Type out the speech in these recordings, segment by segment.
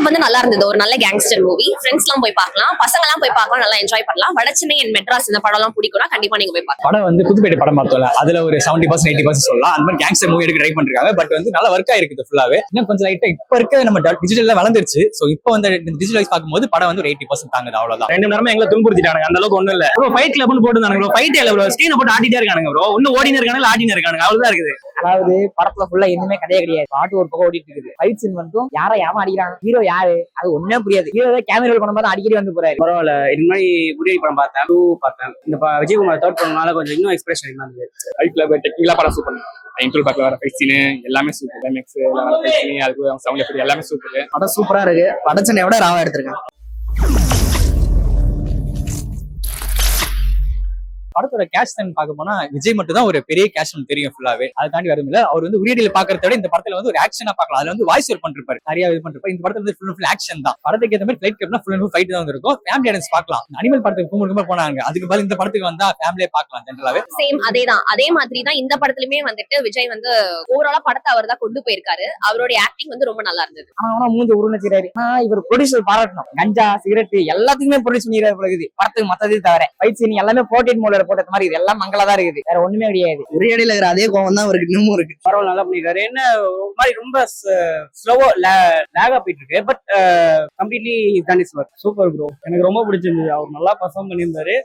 வந்து நல்லா இருந்தது. ஒரு நல்ல கேங்ஸ்டர் மூவி. ஃப்ரெண்ட்ஸ் எல்லாம் போய் பார்க்கலாம், பசங்க எல்லாம் போய் பார்க்கலாம், நல்லா என்ஜாய் பண்ணலாம். வடச்சென்னை அண்ட் மெட்ராஸ் இந்த படம் எல்லாம் பிடிக்கும்னா கண்டிப்பா நீங்க போய் பார்க்கலாம். படம் வந்து புதுப்பேட்டை படம் பார்த்தோம்ல, அதுல ஒரு 70% 80% சொல்லலாம். அந்த மாதிரி கேங்ஸ்டர் மூவி எடுக்க ட்ரை பண்ணிருக்காங்க. பட் வந்து நல்லா ஒர்க் ஆயிருக்கு ஃபுல்லாவே. இன்னும் கொஞ்சம் லைட்டா இப்ப இருக்க நம்ம டிஜிட்டல்ல வளர்ந்துருச்சு. சோ இப்போ வந்து டிஜிட்டலைஸ் பார்க்கும்போது படம் வந்து ஒரு 80% தாங்குது, அவ்வளவுதான். 2 நேரமா எங்களை துன்புறுத்திட்டாங்க. அந்த அளவுக்கு ஒண்ணும் இல்ல ப்ரோ. ஃபைட் கிளப்னு போட்டுருந்தாங்க ப்ரோ. ஃபைட் இல்ல ப்ரோ, ஸ்கிரீனை போட்டு ஆடிட்டே இருக்கானுங்க ப்ரோ. இன்னும் ஓடினே இருக்கானுங்க, ஆடினே இருக்கானுங்க, அவ்வளவுதான் இருக்குது. அதாவது படத்துல ஃபுல்லா எதுவுமே கதையே கிடையாது. பாட்டு ஒரு பக்கம் ஓடிட்டு இருக்குது. ஃபைட் சீன் மட்டும் யாரை யாரும் அடிக்கிறாங்க, ஹீரோ யாரு அது ஒண்ணுமே புரியாது. ஹீரோ கேமரா கொண்டு போது அடிக்கடி வந்து போறாரு. பரவாயில்ல. இது மாதிரி உதவி படம் பார்த்தேன், 2 பார்த்தேன். இந்த விஜயகுமார் தேர்ட் படம்னால கொஞ்சம் இன்னும் எக்ஸ்பிரஷன் இருந்தது. ஃபைட் கிளப் டெக்னிக்கலா படம் சூப்பர். இன்ட்ரோல் பேக்ல வர ஃபைட் சீன் எல்லாமே சூப்பர். கிளைமேக்ஸ் வர ஃபைட் சீன் அதுக்கு சவுண்ட் எஃபெக்ட் எல்லாமே சூப்பர். படம் சூப்பரா இருக்கு. வடச்சென்னை விட ராவா எடுத்திருக்காங்க. படத்தோட கேஷ் பார்க்க போனா விஜய் மட்டும் தான் ஒரு பெரிய கேஷ் தெரியும் ஃபுல்லாவே. அதை தாண்டி வரும் இல்ல, அவர் வந்து உரியடியில் பாக்குறத விட இந்த படத்துல வந்து ஒரு ஆக்ஷனா பார்க்கலாம். அதுல வந்து வாய்ஸ் ஒர்க் பண்ணிருப்பாரு, நிறைய இது பண்ணிருப்பாரு. இந்த படத்துல வந்து ஃபுல் ஆக்ஷன் தான். படத்துக்கு ஏற்ற மாதிரி ஃபிளைட் கேப்னா ஃபுல் ஃபைட் தான் இருக்கும். ஃபேமிலி ஆடியன்ஸ் பார்க்கலாம். அனிமல் படத்துக்கு கும்பல் போனாங்க, அதுக்கு பதில் இந்த படத்துக்கு வந்தா ஃபேமிலியே பார்க்கலாம். ஜென்ரலாவே சேம் அதேதான். அதே மாதிரி தான் இந்த படத்துலயுமே வந்துட்டு விஜய் வந்து ஓவராலா படத்தை அவர் தான் கொண்டு போயிருக்காரு. அவருடைய ஆக்டிங் வந்து ரொம்ப நல்லா இருந்தது. ஆனா மூஞ்சி உருணுச்சுறாரு. இவர் ப்ரொடியூசர் பாராட்டணும். கஞ்சா சிகரெட் எல்லாத்துக்குமே ப்ரொடியூஸ் பண்ணிடுறாரு போல இருக்குது. படத்துக்கு மத்தது தவிர ஃபைட் சீன் எல்லாமே போர்ட்ரேட் மோட்ல போட்டது மாதிரி இது எல்லாம் மங்களா தான் இருக்குது. வேற ஒண்ணுமே கிடையாது. ஒரே அடியில இருக்கிற அதே கோவம் தான் அவருக்கு இன்னமும் இருக்கு. பரவாயில்ல, நல்லா பண்ணிருக்காரு. என்ன ஒரு மாதிரி ரொம்ப ஸ்லோவா லேகா போயிட்டு இருக்கு. But completely done is work. Super bro. எனக்கு ரொம்ப பிடிச்சிருந்தது. அவர் நல்லா பர்ஃபார்ம் பண்ணியிருந்தாரு.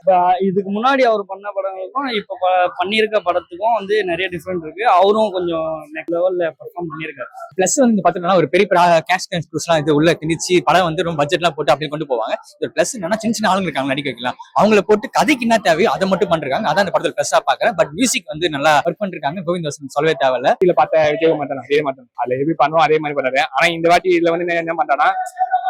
இதுக்கு முன்னாடி அவர் பண்ண படங்களுக்கும் இப்ப பண்ணியிருக்க படத்துக்கும் வந்து நிறைய டிஃபரெண்ட் இருக்கு. அவரும் கொஞ்சம் நெக்ஸ்ட் லெவல்ல பர்ஃபார்ம் பண்ணியிருக்காரு. பிளஸ் வந்து இந்த பாத்தீங்கன்னா ஒரு பெரிய கேஷ் எல்லாம் இது உள்ள திணிச்சு படம் வந்து ரொம்ப பட்ஜெட் எல்லாம் போட்டு அப்படி கொண்டு போவாங்க. பிளஸ் என்னன்னா சின்ன சின்ன ஆளுங்க இருக்காங்க நடிக்க வைக்கலாம். அவங்கள போட்டு கதைக்கு என்ன தேவையோ அதை மட்டும் பண்றாங்க. அதான் அந்த படத்துல பிளஸ்ஸா பாக்குறேன். பட் மியூசிக் வந்து நல்லா ஒர்க் பண்ணிருக்காங்க. கோவிந்தவாசன் சொல்லவே தேவையில்ல. இதுல பார்த்த விஜயகுமார் தான் அதே மாதிரி அதுல எப்படி பண்ணுவோம் அதே மாதிரி பண்ணாரு. ஆனா இந்த வாட்டி இதுல வந்து என்ன பண்றான்னா,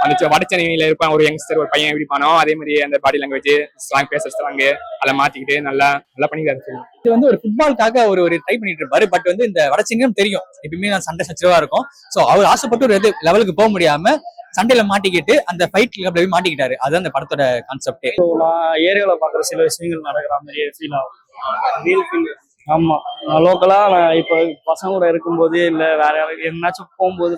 அந்த வடச்சென்னையில இருப்பான் ஒரு யங்ஸ்டர், ஒரு பையன் எப்படி பண்ணோம் அதே மாதிரி அந்த பாடி லாங்குவேஜ் ஸ்லாங் பேசுறாங்க அதை மாத்திக்கிட்டு நல்லா பண்ணிக்கிறாரு. இது வந்து ஒரு ஃபுட்பாலுக்காக ஒரு ட்ரை பண்ணிட்டு இருப்பாரு. பட் வந்து இந்த வடச்சென்னையும் தெரியும் எப்பயுமே சண்டை சச்சரவா இருக்கும். சோ அவர் ஆசைப்பட்டு ஒரு லெவலுக்கு போக முடியாம சண்டையில மாட்டிக்கிட்டு அந்த ஃபைட் கிளப்ல போய் மாட்டிக்கிட்டாரு. அதுதான் அந்த படத்தோட கான்செப்டே. நான் ஏரியால பாக்குற சில விஷயங்கள் நடக்கிற மாதிரி ஃபீல் ஆகும். Real feel. ஆமா, நான் லோக்கலா நான் இப்ப பசங்க கூட இருக்கும்போது இல்ல வேற என்னாச்சும் போகும்போது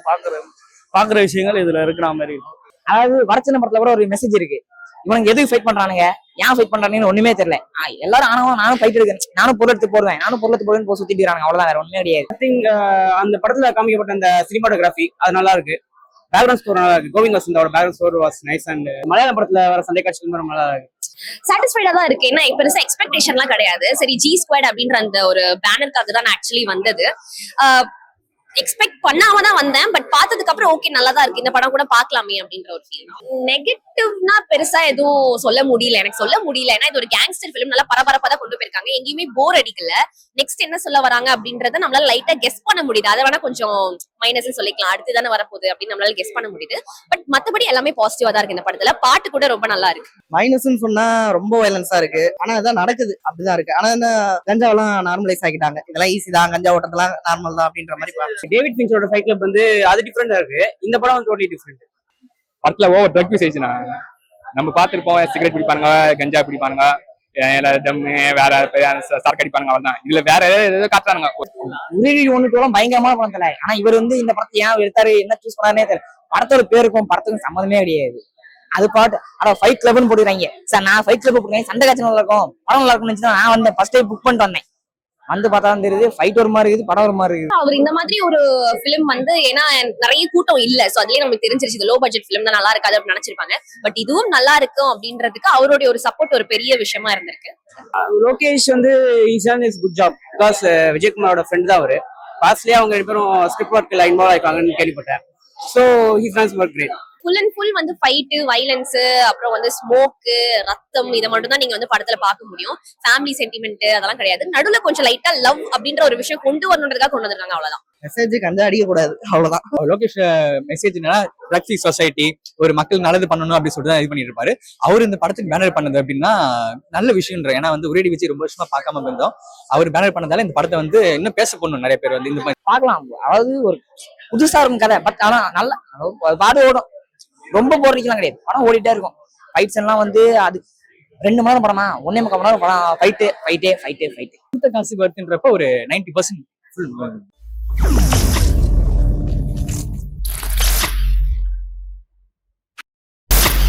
பாக்குற விஷயங்கள் இதுல இருக்கிற மாதிரி இருக்கும். அதாவது வடச்சென்னை படத்துல கூட ஒரு மெசேஜ் இருக்கு. இவனுக்கு எதுக்கு ஃபைட் பண்றானுங்க, ஏன் ஃபைட் பண்றானுன்னு ஒண்ணுமே தெரியல. எல்லாரும் ஆனவன் நானும் ஃபைட் எடுக்கிறேன், நானும் பொருள் எடுத்து போடுவேன், நானும் பொருள் எடுத்து போடுவேன்னு சுத்திட்டு இருக்காங்க. அவ்வளவுதான், வேற ஒண்ணுமே கிடையாது. ஐ திங்க் அந்த படத்துல காமிக்கப்பட்ட அந்த சினிமாட்டோகிராஃபி அது நல்லா இருக்கு. பேக்ரவுண்ட் ஸ்கோர் நல்லா இருக்கு. கோவிந்த் வசந்தோட background score was nice. And மலையாள படத்துல வர சண்டை காட்சிகள் ரொம்ப நல்லா இருக்கு. சாட்டிஸ்ஃபைடா தான் இருக்கு. ஏன்னா பெருசா எக்ஸ்பெக்டேஷன்லாம் கிடையாது. சரி, ஜி ஸ்குவாட் அப்படின்ற அந்த ஒரு பேனருக்காக தான் ஆக்சுவலி வந்தது. எக்ஸ்பெக்ட் பண்ணாம தான் வந்தேன். பட் பார்த்ததுக்கு அப்புறம் ஓகே நல்லா தான் இருக்கு, இந்த படம் கூட பாக்கலாமே அப்படின்ற ஒரு ஃபீல். நெகட்டிவ்னா பெருசா எதுவும் சொல்ல முடியல, எனக்கு சொல்ல முடியல. ஏன்னா இது ஒரு கேங்ஸ்டர் ஃபிலிம், நல்லா பரபரப்பா தான் கொண்டு போயிருக்காங்க. எங்கேயுமே போர் அடிக்கல. நெக்ஸ்ட் என்ன சொல்ல வராங்க அப்படின்றத நம்மளால லைட்டா கெஸ் பண்ண முடியுது. அதை வேணா கொஞ்சம் மைனஸ் சொல்லிக்கலாம், அடுத்து தானே வரப்போகுது அப்படின்னு நம்மளால கெஸ் பண்ண முடியுது. பட் மத்தபடி எல்லாமே பாசிட்டிவா தான் இருக்கு இந்த படத்துல. பாட்டு கூட ரொம்ப நல்லா இருக்கு. மைனஸ்ன்னு சொன்னா ரொம்ப வயலன்ஸா இருக்கு. ஆனா இதான் நடக்குது, அப்படிதான் இருக்கு. ஆனா இந்த கஞ்சாவெல்லாம் நார்மலைஸ் ஆகிட்டாங்க. இதெல்லாம் ஈஸி தான், கஞ்சா ஓட்டத்தெல்லாம் நார்மல் தான் அப்படின்ற மாதிரி. டேவிட் ஃபின்ச்சரோட ஃபைட் கிளப் வந்து அது டிஃபரெண்டா இருக்கு. இந்த படம் வந்து டோட்டலி டிஃபரெண்ட். படத்துல ஓவர் ட்ரக் யூசேஜ் நம்ம பார்த்துருப்போம். சிகரெட் பிடிப்பானுங்க, கஞ்சா பிடிப்பானுங்க, டம்மு வேற சார்க் அடிப்பானுங்க, அவ்வளவுதான். இதுல வேற ஏதோ காட்டுறானுங்க. உரிடி ஒண்ணுக்கு பயங்கரமான படம் தெரியல. ஆனா இவர் வந்து இந்த படத்தை ஏன் எடுத்தாரு, என்ன சூஸ் பண்ணாருன்னே தெரியல. படத்தோட பேருக்கும் படத்துக்கும் சம்மந்தமே கிடையாது. அது பாட்டு ஆனா ஃபைட் கிளப்னு போட்டுறாங்க. சார் நான் ஃபைட் கிளப் போட்டுருக்கேன், சண்டை காட்சி நல்லா இருக்கும், படம் நல்லா இருக்கும்னு நான் வந்தேன். ஃபர்ஸ்ட் டைம் புக் பண்ணிட்டு வந்தேன். வந்து பார்த்தா தெரியுது ஃபைட் ஒரு மாதிரி இருக்குது, படம் ஒரு மாதிரி இருக்குது. அவர் இந்த மாதிரி ஒரு பிலிம் வந்து ஏன்னா நிறைய கூட்டம் இல்ல, சோ அதுலயே நமக்கு தெரிஞ்சிருச்சு இது லோ பட்ஜெட் பிலிம் தான், நல்லா இருக்காது அப்படின்னு நினைச்சிருப்பாங்க. பட் இதுவும் நல்லா இருக்கும் அப்படின்றதுக்கு அவருடைய ஒரு சப்போர்ட் ஒரு பெரிய விஷயமா இருந்திருக்கு. லோகேஷ் வந்து இஸ் குட் ஜாப். பிகாஸ் விஜயகுமாரோட ஃப்ரெண்ட் தான் அவரு. பாஸ்ட்லயே அவங்க 2 பேரும் ஸ்கிரிப்ட் ஒர்க்ல இன்வால்வ் ஆயிருக்காங்கன்னு கேள்விப்பட்டேன். So he trans work great. Full and full வந்து ஃபைட்டு, வயலன்ஸ், அப்புறம் வந்து ஸ்மோக்கு, ரத்தம், இதை மட்டும் தான் நீங்க வந்து படத்துல பார்க்க முடியும். ஃபேமிலி சென்டிமெண்ட் அதெல்லாம் கிடையாது. நடுவுல கொஞ்சம் லைட்டா லவ் அப்படின்ற ஒரு விஷயம் கொண்டு வரணுன்றதுக்காக கொண்டு வந்திருக்காங்க, அவ்வளவுதான். மெசேஜ் கஞ்சா அடிக்க கூடாது, அவ்வளவுதான். லோகேஷ் மெசேஜ் என்னன்னா ட்ரக் ஃப்ரீ சொசைட்டி, ஒரு மக்கள் நல்லது பண்ணணும் அப்படின்னு சொல்லிட்டு தான் இது பண்ணிட்டு இருப்பாரு. அவர் இந்த படத்துக்கு பேனர் பண்ணது அப்படின்னா நல்ல விஷயம்ன்ற. ஏன்னா வந்து உரியடி வச்சு ரொம்ப வருஷமா பார்க்காம இருந்தோம். அவர் பேனர் பண்ணதால இந்த படத்தை வந்து இன்னும் பேச போடணும் நிறைய பேர் வந்து இந்த மாதிரி பார்க்கலாம். அதாவது ஒரு புதுசா இருக்கும் கதை. பட் ஆனா நல்லா பாடு ஓடும், ரொம்ப போடுறதுலாம் கிடையாது. படம் ஓடிட்டே இருக்கும். ஃபைட்ஸ் எல்லாம் வந்து அது 2 மணி நேரம் படமா, 1.25 மணி நேரம் படம். ஃபைட்டு காசுக்கு வருதுன்றப்ப ஒரு 90%